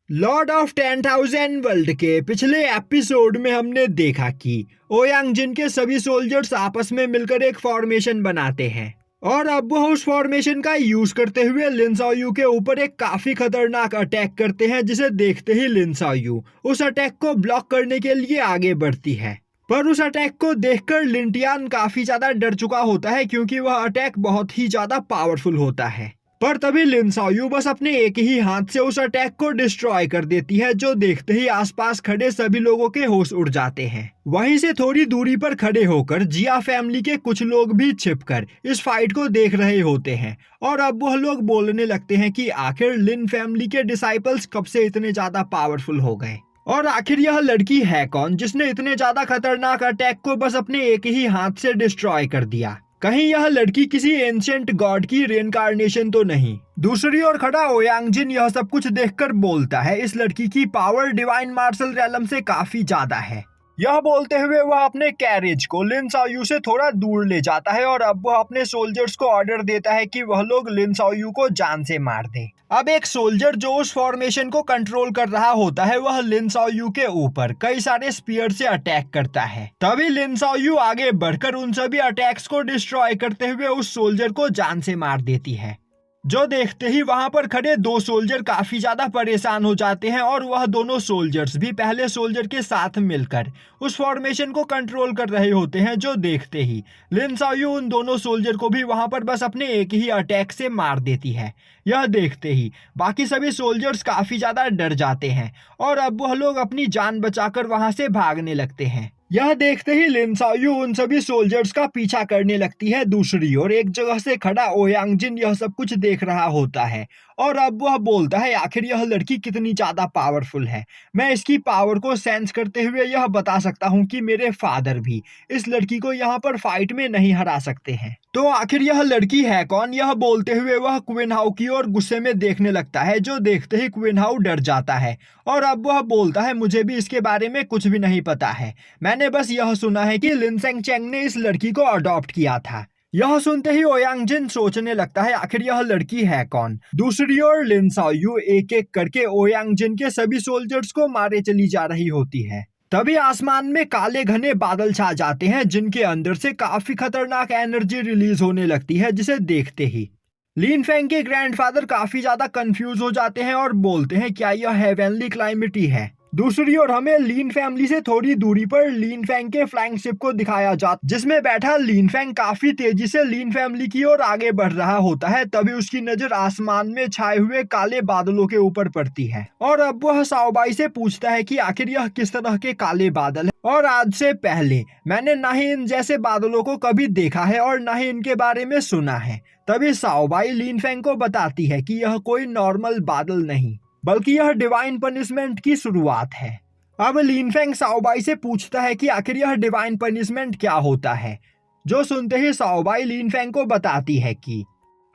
Lord of 10,000 world के पिछले episode में हमने देखा कि ओयांग जिन के सभी सोल्जर्स आपस में मिलकर एक फॉर्मेशन बनाते हैं और अब वो उस फॉर्मेशन का यूज करते हुए लिन साओयू के ऊपर एक काफी खतरनाक अटैक करते हैं, जिसे देखते ही लिन साओयू उस अटैक को ब्लॉक करने के लिए आगे बढ़ती है। पर उस अटैक को देखकर लिन टियान काफी ज्यादा डर चुका होता है क्योंकि वह अटैक बहुत ही ज्यादा पावरफुल होता है। पर तभी लिन साओयू बस अपने एक ही हाथ से उस अटैक को डिस्ट्रॉय कर देती है, जो देखते ही आसपास खड़े सभी लोगों के होश उड़ जाते हैं। वहीं से थोड़ी दूरी पर खड़े होकर जिया फैमिली के कुछ लोग भी छिपकर इस फाइट को देख रहे होते हैं और अब वह लोग बोलने लगते हैं कि आखिर लिन फैमिली के डिसाइपल्स कब से इतने ज्यादा पावरफुल हो गए और आखिर यह लड़की है कौन जिसने इतने ज्यादा खतरनाक अटैक को बस अपने एक ही हाथ से डिस्ट्रॉय कर दिया। कहीं यह लड़की किसी एंशिएंट गॉड की रेनकार्नेशन तो नहीं। दूसरी ओर खड़ा ओयांग जिन यह सब कुछ देखकर बोलता है इस लड़की की पावर डिवाइन मार्शल रैलम से काफी ज्यादा है। यह बोलते हुए वह अपने कैरेज को लिन साओयू से थोड़ा दूर ले जाता है और अब वह अपने सोल्जर्स को ऑर्डर देता है कि वह लोग लिन साओयू को जान से मार दें। अब एक सोल्जर जो उस फॉर्मेशन को कंट्रोल कर रहा होता है वह लिन साओयू के ऊपर कई सारे स्पीयर से अटैक करता है। तभी लिन साओयू आगे बढ़कर उन सभी अटैक्स को डिस्ट्रॉय करते हुए उस सोल्जर को जान से मार देती है, जो देखते ही वहां पर खड़े दो सोल्जर काफी ज्यादा परेशान हो जाते हैं और वह दोनों सोल्जर्स भी पहले सोल्जर के साथ मिलकर उस फॉर्मेशन को कंट्रोल कर रहे होते हैं, जो देखते ही लिन साओयू उन दोनों सोल्जर को भी वहां पर बस अपने एक ही अटैक से मार देती है। यह देखते ही बाकी सभी सोल्जर्स काफी ज्यादा डर जाते हैं और अब वह लोग अपनी जान बचाकर वहां से भागने लगते हैं। यह देखते ही लिन साओयू उन सभी सोल्जर्स का पीछा करने लगती है। दूसरी ओर एक जगह से खड़ा ओयांग जिन यह सब कुछ देख रहा होता है और अब वह बोलता है आखिर यह लड़की कितनी ज्यादा पावरफुल है। मैं इसकी पावर को सेंस करते हुए यह बता सकता हूँ कि मेरे फादर भी इस लड़की को यहाँ पर फाइट में नहीं हरा सकते हैं। तो आखिर यह लड़की है कौन? यह बोलते हुए वह क्वीन हाउ की ओर गुस्से में देखने लगता है, जो देखते ही क्वीन हाउ डर जाता है और अब वह बोलता है मुझे भी इसके बारे में कुछ भी नहीं पता है। मैंने बस यह सुना है कि लिन सेंग चेंग ने इस लड़की को अडॉप्ट किया था। यह सुनते ही ओयांग जिन सोचने लगता है आखिर यह लड़की है कौन। दूसरी ओर लिन साओयू एक एक करके ओयांग जिन के सभी सोल्जर्स को मारे चली जा रही होती है। तभी आसमान में काले घने बादल छा जाते हैं जिनके अंदर से काफी खतरनाक एनर्जी रिलीज होने लगती है, जिसे देखते ही लिन फेंग के ग्रैंडफादर काफी ज्यादा कंफ्यूज हो जाते हैं और बोलते हैं क्या यह हेवनली क्लाइमेट ही है। दूसरी ओर हमें लीन फैमिली से थोड़ी दूरी पर लीन फैंग के फ्लाइंग शिप को दिखाया जाता, जिसमें बैठा लीन फैंग काफी तेजी से लीन फैमिली की ओर आगे बढ़ रहा होता है। तभी उसकी नजर आसमान में छाए हुए काले बादलों के ऊपर पड़ती है और अब वह साओबाई से पूछता है कि आखिर यह किस तरह के काले बादल है और आज से पहले मैंने ना ही इन जैसे बादलों को कभी देखा है और ना ही इनके बारे में सुना है। तभी साओबाई लीन फैंग को बताती है कि यह कोई नॉर्मल बादल नहीं बल्कि यह डिवाइन पनिशमेंट की शुरुआत है। अब लीन फेंग साओबाई से पूछता है कि आखिर यह डिवाइन पनिशमेंट क्या होता है, जो सुनते ही साओबाई लीन फेंग को बताती है कि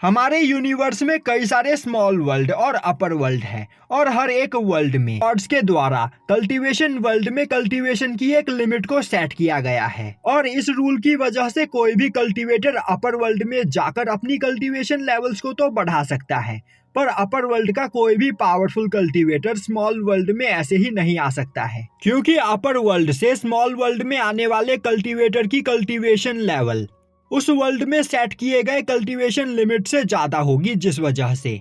हमारे यूनिवर्स में कई सारे स्मॉल वर्ल्ड और अपर वर्ल्ड है और हर एक वर्ल्ड में गॉड्स के द्वारा कल्टीवेशन वर्ल्ड में कल्टीवेशन की एक लिमिट को सेट किया गया है और इस रूल की वजह से कोई भी कल्टीवेटर अपर वर्ल्ड में जाकर अपनी कल्टीवेशन लेवल्स को तो बढ़ा सकता है, पर अपर वर्ल्ड का कोई भी पावरफुल कल्टीवेटर स्मॉल वर्ल्ड में ऐसे ही नहीं आ सकता है, क्योंकि अपर वर्ल्ड से स्मॉल वर्ल्ड में आने वाले कल्टीवेटर की कल्टीवेशन लेवल उस वर्ल्ड में सेट किए गए कल्टीवेशन लिमिट से ज्यादा होगी, जिस वजह से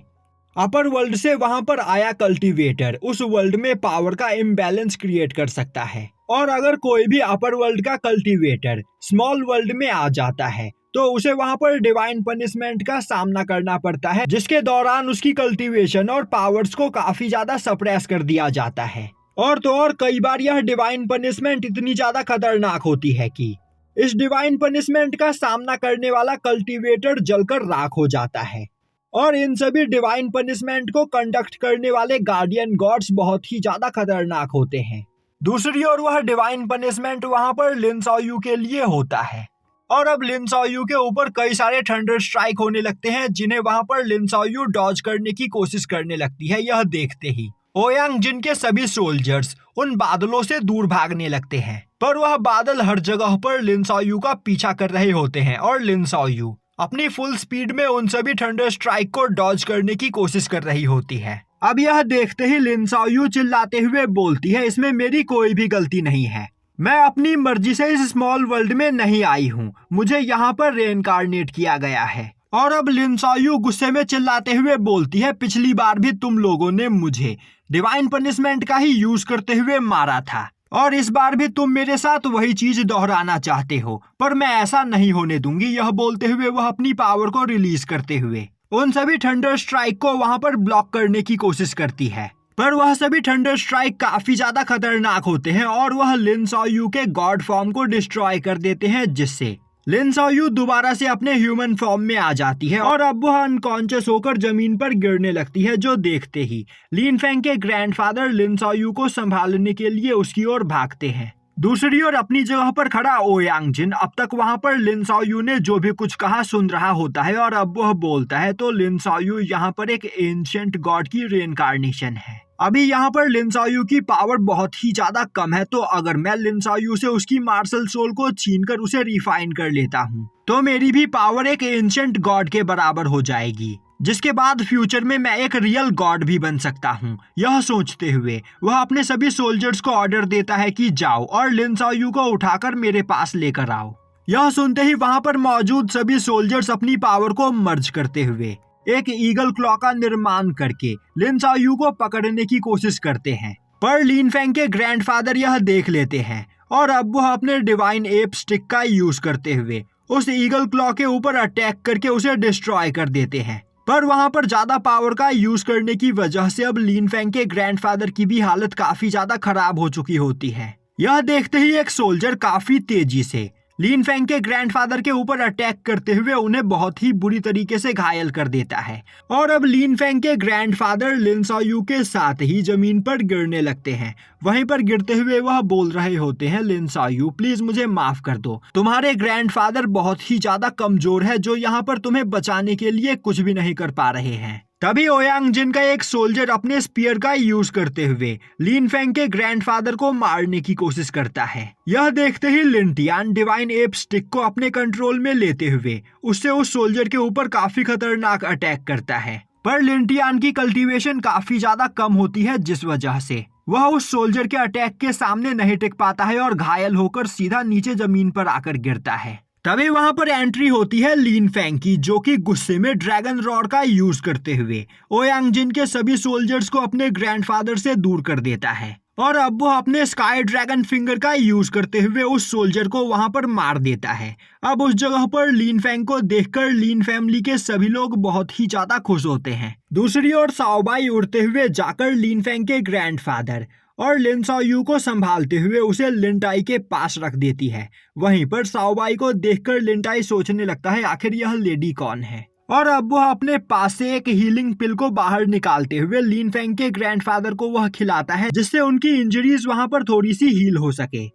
अपर वर्ल्ड से वहां पर आया कल्टीवेटर उस वर्ल्ड में पावर का इम्बैलेंस क्रिएट कर सकता है और अगर कोई भी अपर वर्ल्ड का कल्टीवेटर स्मॉल वर्ल्ड में आ जाता है तो उसे वहां पर डिवाइन पनिशमेंट का सामना करना पड़ता है, जिसके दौरान उसकी कल्टीवेशन और पावर्स को काफी ज्यादा सप्रेस कर दिया जाता है। और तो और कई बार यह डिवाइन पनिशमेंट इतनी ज्यादा खतरनाक होती है कि इस डिवाइन पनिशमेंट का सामना करने वाला कल्टीवेटर जलकर राख हो जाता है और इन सभी डिवाइन पनिशमेंट को कंडक्ट करने वाले गार्डियन गॉड्स बहुत ही ज्यादा खतरनाक होते हैं। दूसरी ओर वह डिवाइन पनिशमेंट वहां पर लिन साओयू के लिए होता है और अब लिन साओयू के ऊपर कई सारे थंडर स्ट्राइक होने लगते हैं, जिन्हें वहां पर लिन साओयू डॉज करने की कोशिश करने लगती है। यह देखते ही ओयांग जिन के सभी सोल्जर्स उन बादलों से दूर भागने लगते हैं, पर वह बादल हर जगह पर लिन साओयू का पीछा कर रहे होते हैं और लिन साओयू अपनी फुल स्पीड में उन सभी थंडर स्ट्राइक को डॉज करने की कोशिश कर रही होती है। अब यह देखते ही लिन शाओयू चिल्लाते हुए बोलती है, इसमें मेरी कोई भी गलती नहीं है। मैं अपनी मर्जी से इस स्मॉल वर्ल्ड में नहीं आई हूँ, मुझे यहाँ पर रेइनकार्नेट किया गया है। और अब लिन शाओयू गुस्से में चिल्लाते हुए बोलती है, पिछली बार भी तुम लोगों ने मुझे डिवाइन पनिशमेंट का ही यूज करते हुए मारा था और इस बार भी तुम मेरे साथ वही चीज दोहराना चाहते हो, पर मैं ऐसा नहीं होने दूंगी। यह बोलते हुए वह अपनी पावर को रिलीज करते हुए उन सभी थंडर स्ट्राइक को वहां पर ब्लॉक करने की कोशिश करती है, पर वह सभी थंडर स्ट्राइक काफी ज्यादा खतरनाक होते हैं और वह लिन शाओयू के गॉड फॉर्म को डिस्ट्रॉय कर देते हैं, जिससे लिन शाओयू दोबारा से अपने ह्यूमन फॉर्म में आ जाती है और अब वह अनकॉन्शियस होकर जमीन पर गिरने लगती है, जो देखते ही लिन फेंग के ग्रैंडफादर लिन शाओयू को संभालने के लिए उसकी ओर भागते हैं। दूसरी ओर अपनी जगह पर खड़ा ओयांग जिन अब तक वहां पर लिन शाओयू ने जो भी कुछ कहा सुन रहा होता है और अब वह बोलता है तो लिन शाओयू यहाँ पर एक एंशिएंट गॉड की रेइनकार्नेशन है। अभी यहाँ पर लिन शाओयू की पावर बहुत ही ज्यादा कम है, तो अगर मैं लिन शाओयू से उसकी मार्शल सोल को छीनकर उसे रिफाइन कर लेता हूँ तो मेरी भी पावर एक एंशिएंट गॉड के बराबर हो जाएगी, जिसके बाद फ्यूचर में मैं एक रियल गॉड भी बन सकता हूँ। यह सोचते हुए वह अपने सभी सोल्जर्स को ऑर्डर देता है कि जाओ और लिन शाओयू को उठाकर मेरे पास लेकर आओ। यह सुनते ही वहां पर मौजूद सभी सोल्जर्स अपनी पावर को मर्ज करते हुए एक ईगल क्लॉ का निर्माण करके लिन शाओयू को पकड़ने की कोशिश करते हैं, पर लिन फेंग के ग्रैंडफादर यह देख लेते हैं और अब वह अपने डिवाइन एप स्टिक का यूज करते हुए उस ईगल क्लॉ के ऊपर अटैक करके उसे डिस्ट्रॉय कर देते हैं। पर वहां पर ज्यादा पावर का यूज करने की वजह से अब लिन फेंग के ग्रैंडफादर की भी हालत काफी ज्यादा खराब हो चुकी होती है। यह देखते ही एक सोल्जर काफी तेजी से लिन फेंग के ग्रैंडफादर के ऊपर अटैक करते हुए उन्हें बहुत ही बुरी तरीके से घायल कर देता है और अब लिन फेंग के ग्रैंडफादर लिन शाओयू के साथ ही जमीन पर गिरने लगते हैं। वहीं पर गिरते हुए वह बोल रहे होते हैं, लिन शाओयू प्लीज मुझे माफ कर दो, तुम्हारे ग्रैंडफादर बहुत ही ज्यादा कमजोर है जो यहाँ पर तुम्हें बचाने के लिए कुछ भी नहीं कर पा रहे हैं। तभी ओयांग जिन का एक सोल्जर अपने स्पीयर का यूज करते हुए लिन फेंग के ग्रैंडफादर को मारने की कोशिश करता है। यह देखते ही लिन टियान डिवाइन एप स्टिक को अपने कंट्रोल में लेते हुए उससे उस सोल्जर के ऊपर काफी खतरनाक अटैक करता है, पर लिन टियान की कल्टीवेशन काफी ज्यादा कम होती है, जिस वजह से वह उस सोल्जर के अटैक के सामने नहीं टिक पाता है और घायल होकर सीधा नीचे जमीन पर आकर गिरता है। तभी वहां पर एंट्री होती है लिन फेंग की, जो कि गुस्से में ड्रैगन रॉड का यूज करते हुए ओयांग जिन के सभी सोल्जर्स को अपने ग्रैंडफादर से दूर कर देता है और अब वह अपने स्काई ड्रैगन फिंगर का यूज करते हुए उस सोल्जर को वहां पर मार देता है। अब उस जगह पर लिन फेंग को देखकर लिन फैमिली के सभी लोग बहुत ही ज्यादा खुश होते हैं। दूसरी ओर शाओबाई उड़ते हुए जाकर लिन फेंग के ग्रैंडफादर और लिन शाओयू को संभालते हुए उसे लिन टाई के पास रख देती है। वहीं पर शाओबाई को देखकर लिन टाई सोचने लगता है आखिर यह लेडी कौन है, और अब वह अपने पास से एक हीलिंग पिल को बाहर निकालते हुए लिन फेंग के ग्रैंडफादर को वह खिलाता है, जिससे उनकी इंजरीज वहां पर थोड़ी सी हील हो सके।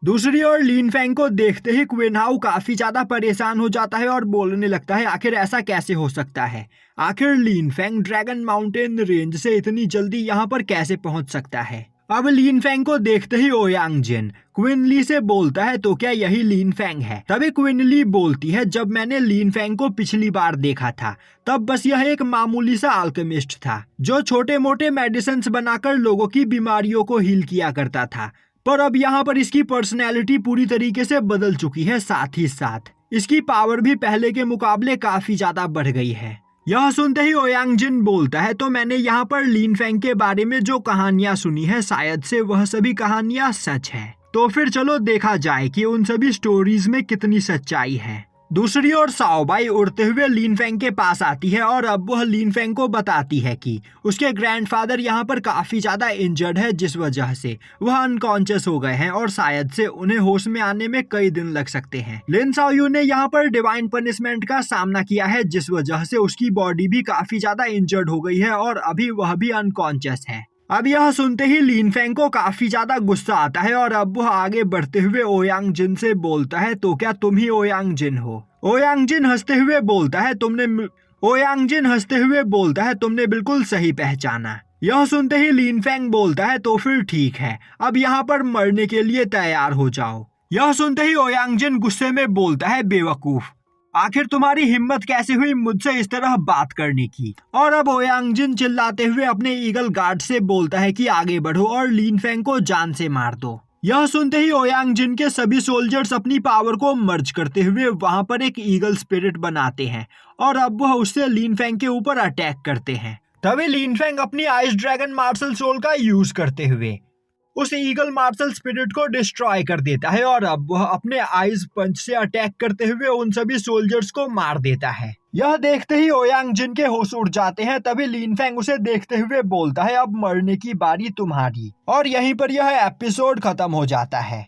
दूसरी ओर लिन फेंग को देखते ही क्वीन हाउ काफी ज्यादा परेशान हो जाता है और बोलने लगता है आखिर ऐसा कैसे हो सकता है, आखिर लिन फेंग ड्रैगन माउंटेन रेंज से इतनी जल्दी यहाँ पर कैसे पहुंच सकता है। अब लिन फेंग को देखते ही ओयांग जिन क्वीन ली से बोलता है तो क्या यही लिन फेंग है। तभी क्वीन ली बोलती है, जब मैंने लिन फेंग को पिछली बार देखा था तब बस यह एक मामूली सा अल्केमिस्ट था जो छोटे मोटे मेडिसिन बनाकर लोगों की बीमारियों को हील किया करता था, पर अब यहाँ पर इसकी पर्सनैलिटी पूरी तरीके से बदल चुकी है, साथ ही साथ इसकी पावर भी पहले के मुकाबले काफी ज्यादा बढ़ गई है। यह सुनते ही ओयांग जिन बोलता है तो मैंने यहाँ पर लिन फेंग के बारे में जो कहानियां सुनी है शायद से वह सभी कहानियां सच है, तो फिर चलो देखा जाए कि उन सभी स्टोरीज में कितनी सच्चाई है। दूसरी ओर शाओबाई उड़ते हुए लिन फेंग के पास आती है और अब वह लिन फेंग को बताती है कि उसके ग्रैंडफादर यहाँ पर काफी ज्यादा इंजर्ड है, जिस वजह से वह अनकॉन्शियस हो गए हैं और शायद से उन्हें होश में आने में कई दिन लग सकते हैं। लिन शाओयू ने यहाँ पर डिवाइन पनिशमेंट का सामना किया है, जिस वजह से उसकी बॉडी भी काफी ज्यादा इंजर्ड हो गई है और अभी वह भी अनकॉन्शियस है। अब यह सुनते ही लिन फेंग को काफी ज्यादा गुस्सा आता है और अब वह आगे बढ़ते हुए ओयांग जिन से बोलता है तो क्या तुम ही ओयांग जिन हो। ओयांग जिन हंसते हुए बोलता है तुमने बिल्कुल सही पहचाना। यह सुनते ही लिन फेंग बोलता है तो फिर ठीक है, अब यहाँ पर मरने के लिए तैयार हो जाओ। यह सुनते ही ओयांग जिन गुस्से में बोलता है बेवकूफ, आखिर तुम्हारी हिम्मत कैसे हुई मुझसे इस तरह बात करने की। और अब ओयांग जिन चिल्लाते हुए अपने ईगल गार्ड से बोलता है कि आगे बढ़ो और लिन फेंग को जान से मार दो। यह सुनते ही ओयांग जिन के सभी सोल्जर्स अपनी पावर को मर्ज करते हुए वहां पर एक ईगल स्पिरिट बनाते हैं और अब वह उससे लिन फेंग के ऊपर अटैक करते हैं। तभी लिन फेंग अपनी आइस ड्रैगन मार्शल सोल का यूज करते हुए उस ईगल मार्शल स्पिरिट को डिस्ट्रॉय कर देता है और अब वह अपने आइस पंच से अटैक करते हुए उन सभी सोल्जर्स को मार देता है। यह देखते ही ओयांग जिन के होश उड़ जाते हैं। तभी लिन फेंग उसे देखते हुए बोलता है अब मरने की बारी तुम्हारी। और यहीं पर यह एपिसोड खत्म हो जाता है।